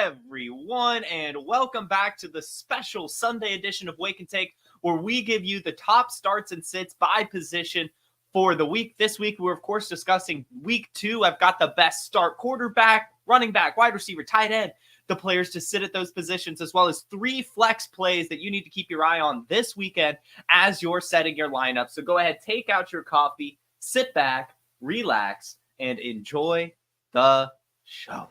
everyone, and welcome back to the special Sunday edition of Wake and Take, where we give you the top starts and sits by position for the week. This week, we're of course discussing week 2. I've got the best start: quarterback, running back, wide receiver, tight end, the players to sit at those positions, as well as 3 flex plays that you need to keep your eye on this weekend as you're setting your lineup. So go ahead, take out your coffee, sit back, relax, and enjoy the show.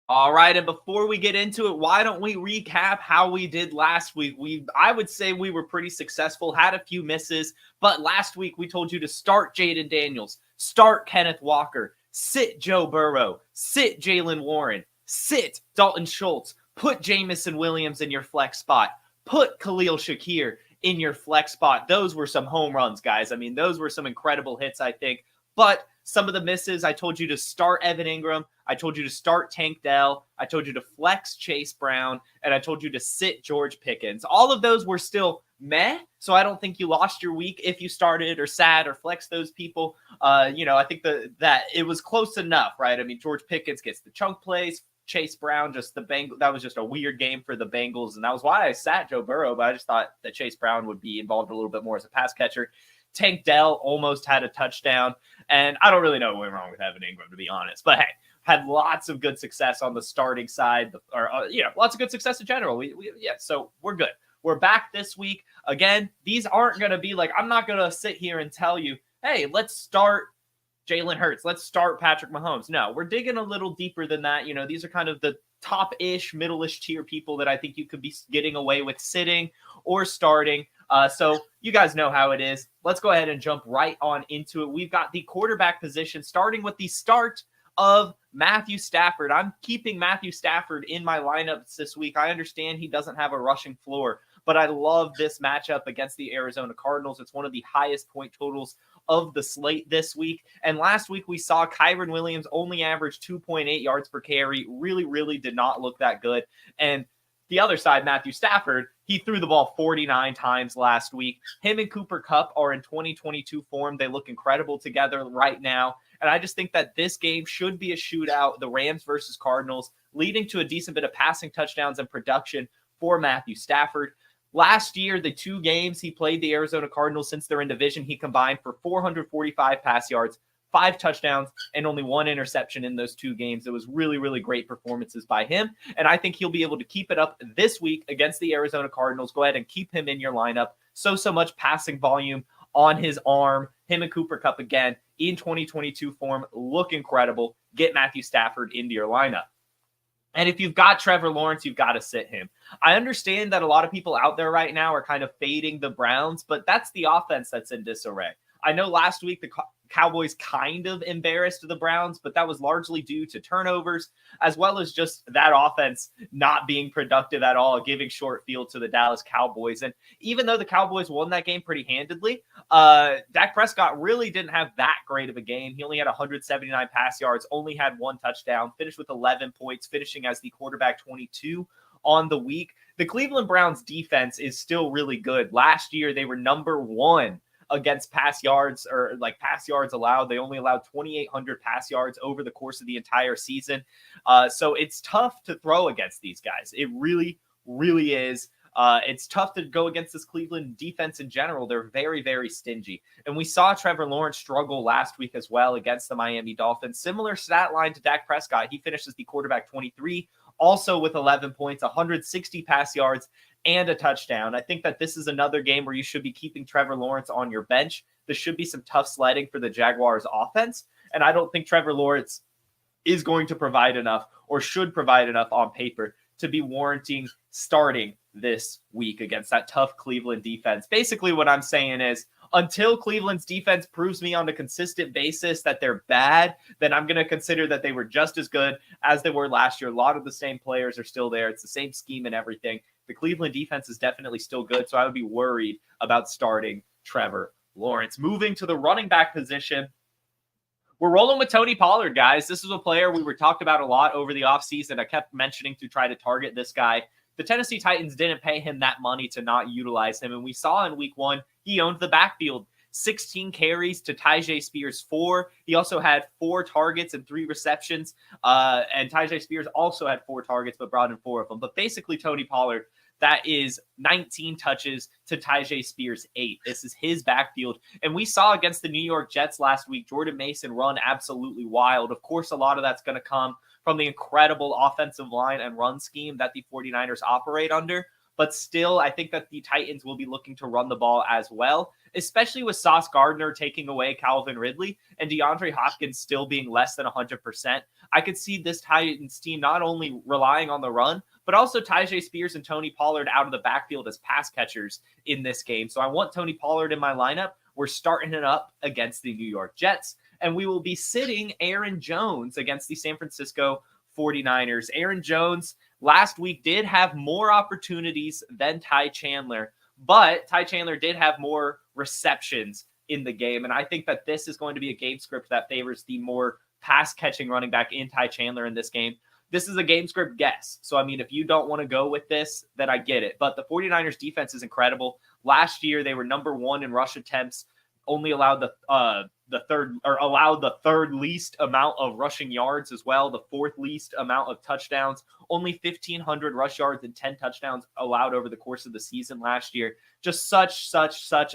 All right, and before we get into it, why don't we recap how we did last week? I would say we were pretty successful, had a few misses, but last week we told you to start Jaden Daniels, start Kenneth Walker, sit Joe Burrow, sit Jaylen Warren, sit Dalton Schultz, put Jamison Williams in your flex spot, put Khalil Shakir in your flex spot. Those were some home runs, guys. I mean, those were some incredible hits, I think. But some of the misses, I told you to start Evan Ingram. I told you to start Tank Dell. I told you to flex Chase Brown. And I told you to sit George Pickens. All of those were still meh. So I don't think you lost your week if you started or sat or flexed those people. I think that it was close enough, right? I mean, George Pickens gets the chunk plays. Chase Brown, that was just a weird game for the Bengals. And that was why I sat Joe Burrow. But I just thought that Chase Brown would be involved a little bit more as a pass catcher. Tank Dell almost had a touchdown. And I don't really know what went wrong with Evan Ingram, to be honest. But hey, had lots of good success on the starting side, lots of good success in general. So we're good. We're back this week. Again, these aren't going to be like, I'm not going to sit here and tell you, hey, let's start Jalen Hurts, let's start Patrick Mahomes. No, we're digging a little deeper than that. These are kind of the top-ish, middle-ish tier people that I think you could be getting away with sitting or starting. So you guys know how it is. Let's go ahead and jump right on into it. We've got the quarterback position, starting with the start of Matthew Stafford. I'm keeping Matthew Stafford in my lineups this week. I understand he doesn't have a rushing floor, but I love this matchup against the Arizona Cardinals. It's one of the highest point totals of the slate this week. And last week we saw Kyren Williams only average 2.8 yards per carry. Really did not look that good. And the other side, Matthew Stafford, he threw the ball 49 times last week. Him and Cooper Kupp are in 2022 form. They look incredible together right now. And I just think that this game should be a shootout, the Rams versus Cardinals, leading to a decent bit of passing touchdowns and production for Matthew Stafford. Last year, the 2 games he played the Arizona Cardinals since they're in division, he combined for 445 pass yards, 5 touchdowns, and only 1 interception in those 2 games. It was really great performances by him, and I think he'll be able to keep it up this week against the Arizona Cardinals. Go ahead and keep him in your lineup. So much passing volume on his arm. Him and Cooper Kupp again in 2022 form look incredible. Get Matthew Stafford into your lineup. And if you've got Trevor Lawrence, you've got to sit him. I understand that a lot of people out there right now are kind of fading the Browns, but that's the offense that's in disarray. I know last week the Cowboys kind of embarrassed the Browns, but that was largely due to turnovers, as well as just that offense not being productive at all, giving short field to the Dallas Cowboys. And even though the Cowboys won that game pretty handedly, Dak Prescott really didn't have that great of a game. He only had 179 pass yards, only had 1 touchdown, finished with 11 points, finishing as the quarterback 22 on the week. The Cleveland Browns defense is still really good. Last year, they were number 1 against pass yards allowed. They only allowed 2,800 pass yards over the course of the entire season. So it's tough to throw against these guys. It really is. It's tough to go against this Cleveland defense in general. They're very stingy. And we saw Trevor Lawrence struggle last week as well against the Miami Dolphins. Similar stat line to Dak Prescott. He finished as the quarterback 23, also with 11 points, 160 pass yards, and a touchdown. I think that this is another game where you should be keeping Trevor Lawrence on your bench. There should be some tough sledding for the Jaguars offense. And I don't think Trevor Lawrence is going to provide enough or should provide enough on paper to be warranting starting this week against that tough Cleveland defense. Basically what I'm saying is, until Cleveland's defense proves me on a consistent basis that they're bad, then I'm going to consider that they were just as good as they were last year. A lot of the same players are still there. It's the same scheme and everything. The Cleveland defense is definitely still good, so I would be worried about starting Trevor Lawrence. Moving to the running back position, we're rolling with Tony Pollard, guys. This is a player we were talked about a lot over the offseason. I kept mentioning to try to target this guy. The Tennessee Titans didn't pay him that money to not utilize him, and we saw in week 1 he owned the backfield. 16 carries to Tyjae Spears 4. He also had 4 targets and 3 receptions. And Tyjae Spears also had 4 targets, but brought in 4 of them. But basically, Tony Pollard, that is 19 touches to Tyjae Spears 8. This is his backfield. And we saw against the New York Jets last week, Jordan Mason run absolutely wild. Of course, a lot of that's going to come from the incredible offensive line and run scheme that the 49ers operate under. But still, I think that the Titans will be looking to run the ball as well, especially with Sauce Gardner taking away Calvin Ridley and DeAndre Hopkins still being less than 100%. I could see this Titans team not only relying on the run, but also Tyjae Spears and Tony Pollard out of the backfield as pass catchers in this game. So I want Tony Pollard in my lineup. We're starting it up against the New York Jets, and we will be sitting Aaron Jones against the San Francisco 49ers. Aaron Jones last week did have more opportunities than Ty Chandler, but Ty Chandler did have more receptions in the game. And I think that this is going to be a game script that favors the more pass-catching running back in Ty Chandler in this game. This is a game script guess. So, I mean, if you don't want to go with this, then I get it. But the 49ers defense is incredible. Last year, they were number 1 in rush attempts, only allowed the third least amount of rushing yards as well, the 4th least amount of touchdowns, only 1,500 rush yards and 10 touchdowns allowed over the course of the season last year. Just such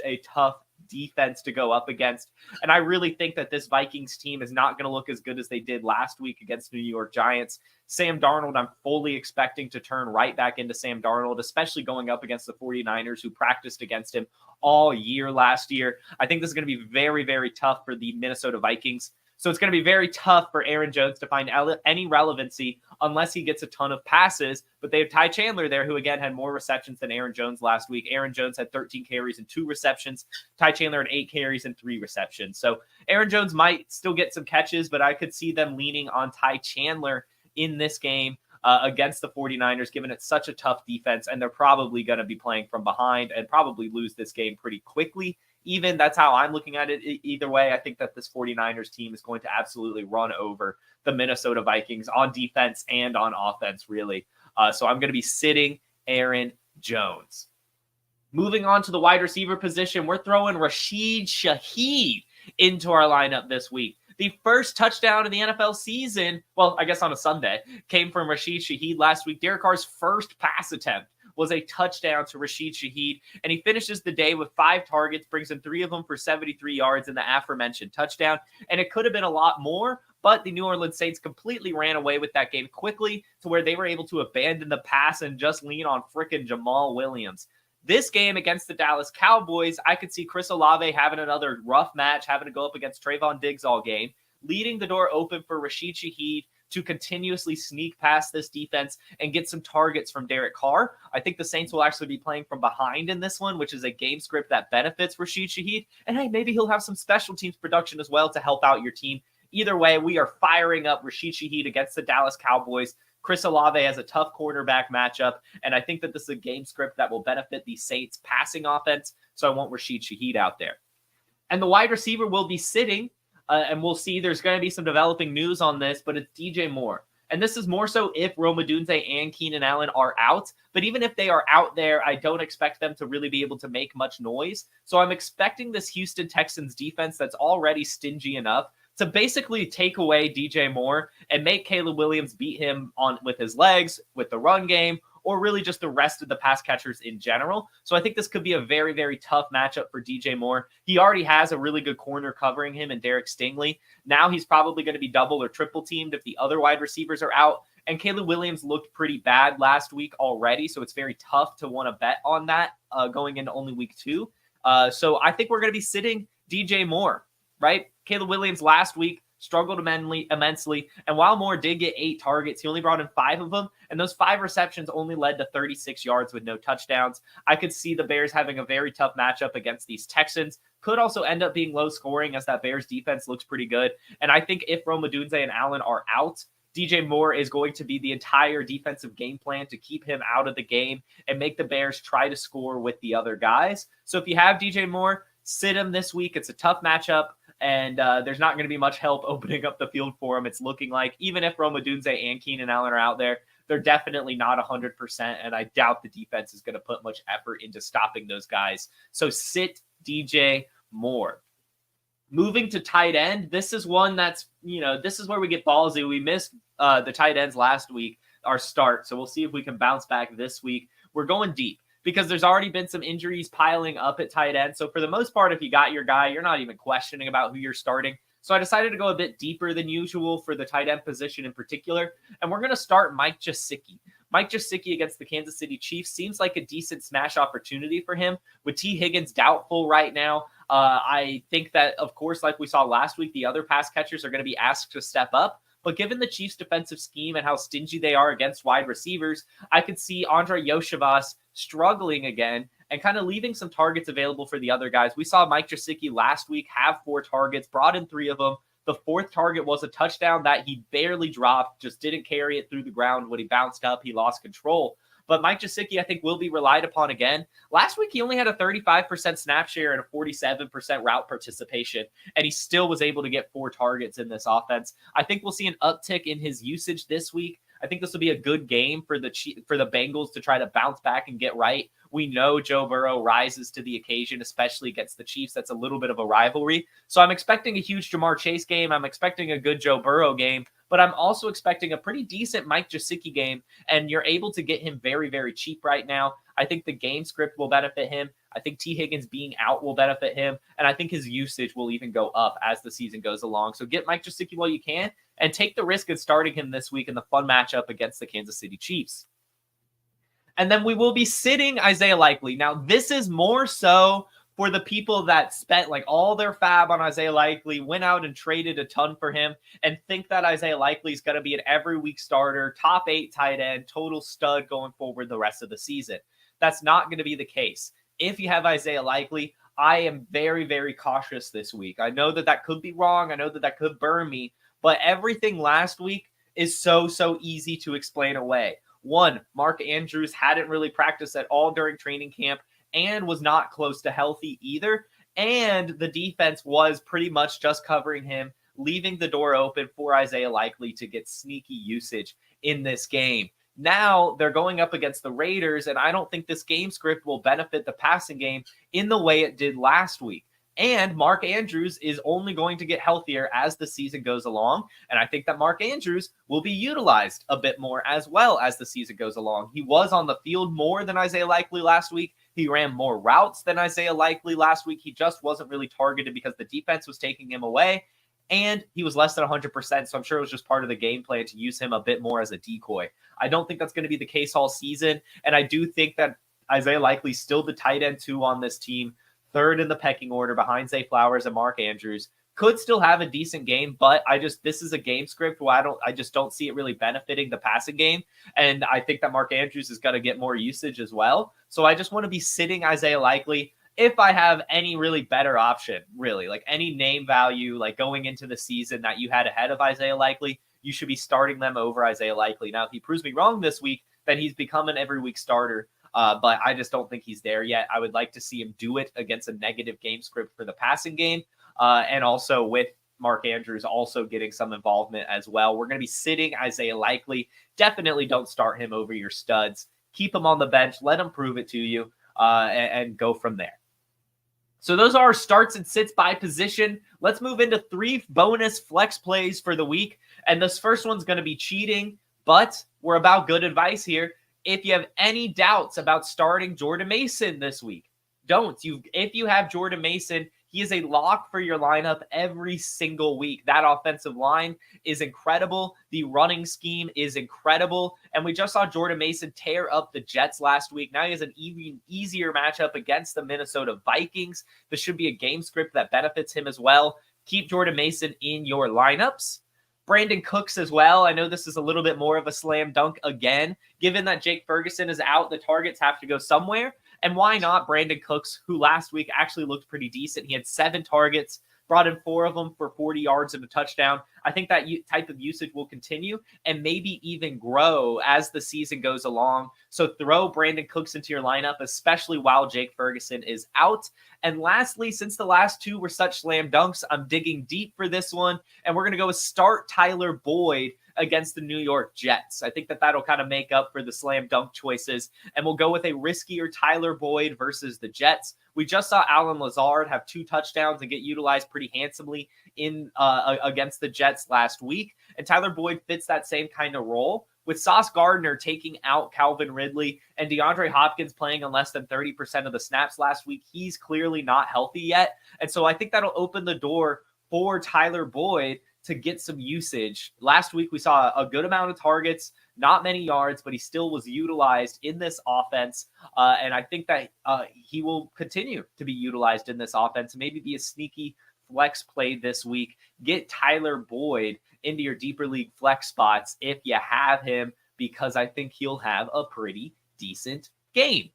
a tough defense to go up against. And I really think that this Vikings team is not going to look as good as they did last week against the New York Giants. Sam Darnold, I'm fully expecting to turn right back into Sam Darnold, especially going up against the 49ers who practiced against him all year last year. I think this is going to be very, very tough for the Minnesota Vikings. So it's going to be very tough for Aaron Jones to find any relevancy unless he gets a ton of passes. But they have Ty Chandler there, who again had more receptions than Aaron Jones last week. Aaron Jones had 13 carries and 2 receptions. Ty Chandler had 8 carries and 3 receptions. So Aaron Jones might still get some catches, but I could see them leaning on Ty Chandler in this game against the 49ers, given it's such a tough defense, and they're probably going to be playing from behind and probably lose this game pretty quickly. Even that's how I'm looking at it. Either way, I think that this 49ers team is going to absolutely run over the Minnesota Vikings on defense and on offense, really. So I'm going to be sitting Aaron Jones. Moving on to the wide receiver position, we're throwing Rashid Shahed into our lineup this week. The first touchdown in the NFL season, well, I guess on a Sunday, came from Rashid Shahed last week. Derek Carr's first pass attempt was a touchdown to Rashid Shahed, and he finishes the day with 5 targets, brings in 3 of them for 73 yards in the aforementioned touchdown. And it could have been a lot more, but the New Orleans Saints completely ran away with that game quickly to where they were able to abandon the pass and just lean on frickin' Jamal Williams. This game against the Dallas Cowboys, I could see Chris Olave having another rough match, having to go up against Trayvon Diggs all game, leaving the door open for Rashid Shahed to continuously sneak past this defense and get some targets from Derek Carr. I think the Saints will actually be playing from behind in this one, which is a game script that benefits Rashid Shahed. And hey, maybe he'll have some special teams production as well to help out your team. Either way, we are firing up Rashid Shahed against the Dallas Cowboys. Chris Olave has a tough quarterback matchup, and I think that this is a game script that will benefit the Saints passing offense. So I want Rashid Shahed out there. And the wide receiver will be sitting, and we'll see there's going to be some developing news on this, but it's DJ Moore. And this is more so if Rome Odunze and Keenan Allen are out. But even if they are out there, I don't expect them to really be able to make much noise. So I'm expecting this Houston Texans defense that's already stingy enough to basically take away DJ Moore and make Caleb Williams beat him on with his legs, with the run game, or really just the rest of the pass catchers in general. So I think this could be a very, very tough matchup for DJ Moore. He already has a really good corner covering him in Derek Stingley. Now he's probably going to be double or triple teamed if the other wide receivers are out. And Caleb Williams looked pretty bad last week already, so it's very tough to want to bet on that going into only week 2. So I think we're going to be sitting DJ Moore, right? Caleb Williams last week struggled immensely. And while Moore did get 8 targets, he only brought in 5 of them. And those 5 receptions only led to 36 yards with no touchdowns. I could see the Bears having a very tough matchup against these Texans. Could also end up being low scoring as that Bears defense looks pretty good. And I think if Rome Odunze and Allen are out, DJ Moore is going to be the entire defensive game plan to keep him out of the game and make the Bears try to score with the other guys. So if you have DJ Moore, sit him this week. It's a tough matchup. And there's not going to be much help opening up the field for him. It's looking like even if Rome Odunze and Keenan Allen are out there, they're definitely not 100%. And I doubt the defense is going to put much effort into stopping those guys. So sit DJ more. Moving to tight end, this is one that's, this is where we get ballsy. We missed the tight ends last week, our start. So we'll see if we can bounce back this week. We're going deep because there's already been some injuries piling up at tight end. So for the most part, if you got your guy, you're not even questioning about who you're starting. So I decided to go a bit deeper than usual for the tight end position in particular. And we're going to start Mike Gesicki. Mike Gesicki against the Kansas City Chiefs seems like a decent smash opportunity for him. With T. Higgins doubtful right now, I think that, of course, like we saw last week, the other pass catchers are going to be asked to step up. But given the Chiefs' defensive scheme and how stingy they are against wide receivers, I could see Andre Yoshivas struggling again and kind of leaving some targets available for the other guys. We saw Mike Gesicki last week have 4 targets, brought in 3 of them. The 4th target was a touchdown that he barely dropped, just didn't carry it through the ground. When he bounced up, he lost control. But Mike Gesicki, I think, will be relied upon again. Last week, he only had a 35% snap share and a 47% route participation, and he still was able to get 4 targets in this offense. I think we'll see an uptick in his usage this week. I think this will be a good game for the Bengals to try to bounce back and get right. We know Joe Burrow rises to the occasion, especially against the Chiefs. That's a little bit of a rivalry. So I'm expecting a huge Jamar Chase game. I'm expecting a good Joe Burrow game, but I'm also expecting a pretty decent Mike Gesicki game, and you're able to get him very, very cheap right now. I think the game script will benefit him. I think T. Higgins being out will benefit him, and I think his usage will even go up as the season goes along. So get Mike Gesicki while you can, and take the risk of starting him this week in the fun matchup against the Kansas City Chiefs. And then we will be sitting Isaiah Likely. Now, this is more so for the people that spent like all their fab on Isaiah Likely, went out and traded a ton for him, and think that Isaiah Likely is going to be an every week starter, top 8 tight end, total stud going forward the rest of the season. That's not going to be the case. If you have Isaiah Likely, I am very, very cautious this week. I know that could be wrong. I know that could burn me, but everything last week is so easy to explain away. 1, Mark Andrews hadn't really practiced at all during training camp and was not close to healthy either. And the defense was pretty much just covering him, leaving the door open for Isaiah Likely to get sneaky usage in this game. Now they're going up against the Raiders, and I don't think this game script will benefit the passing game in the way it did last week. And Mark Andrews is only going to get healthier as the season goes along. And I think that Mark Andrews will be utilized a bit more as well as the season goes along. He was on the field more than Isaiah Likely last week. He ran more routes than Isaiah Likely last week. He just wasn't really targeted because the defense was taking him away. And he was less than 100%, so I'm sure it was just part of the game plan to use him a bit more as a decoy. I don't think that's going to be the case all season, and I do think that Isaiah Likely is still the tight end 2 on this team, 3rd in the pecking order behind Zay Flowers and Mark Andrews. Could still have a decent game, but this is a game script where I just don't see it really benefiting the passing game, and I think that Mark Andrews is going to get more usage as well. So I just want to be sitting Isaiah Likely. If I have any really better option, really, like any name value, like going into the season that you had ahead of Isaiah Likely, you should be starting them over Isaiah Likely. Now, if he proves me wrong this week, then he's become an every week starter. But I just don't think he's there yet. I would like to see him do it against a negative game script for the passing game. And also with Mark Andrews also getting some involvement as well. We're going to be sitting Isaiah Likely. Definitely don't start him over your studs. Keep him on the bench. Let him prove it to you and go from there. So those are our starts and sits by position. Let's move into 3 bonus flex plays for the week. And this first one's going to be cheating, but we're about good advice here. If you have any doubts about starting Jordan Mason this week, don't. If you have Jordan Mason, he is a lock for your lineup every single week. That offensive line is incredible. The running scheme is incredible. And we just saw Jordan Mason tear up the Jets last week. Now he has an even easier matchup against the Minnesota Vikings. This should be a game script that benefits him as well. Keep Jordan Mason in your lineups. Brandon Cooks as well. I know this is a little bit more of a slam dunk again. Given that Jake Ferguson is out, the targets have to go somewhere. And why not Brandon Cooks, who last week actually looked pretty decent. He had 7 targets, brought in 4 of them for 40 yards and a touchdown. I think that type of usage will continue and maybe even grow as the season goes along. So throw Brandon Cooks into your lineup, especially while Jake Ferguson is out. And lastly, since the last 2 were such slam dunks, I'm digging deep for this one. And we're going to go with start Tyler Boyd against the New York Jets. I think that that'll kind of make up for the slam dunk choices, and we'll go with a riskier Tyler Boyd versus the Jets. We just saw Allen Lazard have 2 touchdowns and get utilized pretty handsomely in against the Jets last week, and Tyler Boyd fits that same kind of role. With Sauce Gardner taking out Calvin Ridley and DeAndre Hopkins playing on less than 30% of the snaps last week, he's clearly not healthy yet. And so I think that'll open the door for Tyler Boyd to get some usage. Last week, we saw a good amount of targets, not many yards, but he still was utilized in this offense. And I think that he will continue to be utilized in this offense, maybe be a sneaky flex play this week. Get Tyler Boyd into your deeper league flex spots if you have him, because I think he'll have a pretty decent game.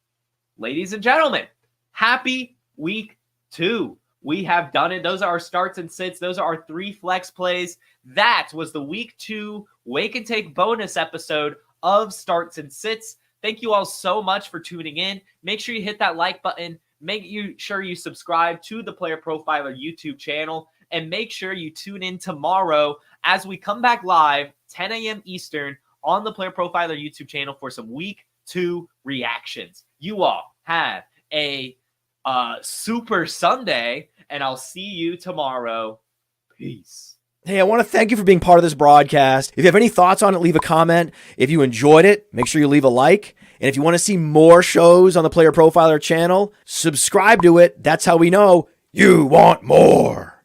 Ladies and gentlemen, happy week 2. We have done it. Those are our starts and sits. Those are our 3 flex plays. That was the week 2 Wake and Take bonus episode of Starts and Sits. Thank you all so much for tuning in. Make sure you hit that like button. Make sure you subscribe to the Player Profiler YouTube channel. And make sure you tune in tomorrow as we come back live, 10 a.m. Eastern, on the Player Profiler YouTube channel for some week 2 reactions. You all have a super Sunday, and I'll see you tomorrow. Peace. Hey, I want to thank you for being part of this broadcast. If you have any thoughts on it, leave a comment. If you enjoyed it, make sure you leave a like. And if you want to see more shows on the Player Profiler channel, subscribe to it. That's how we know you want more.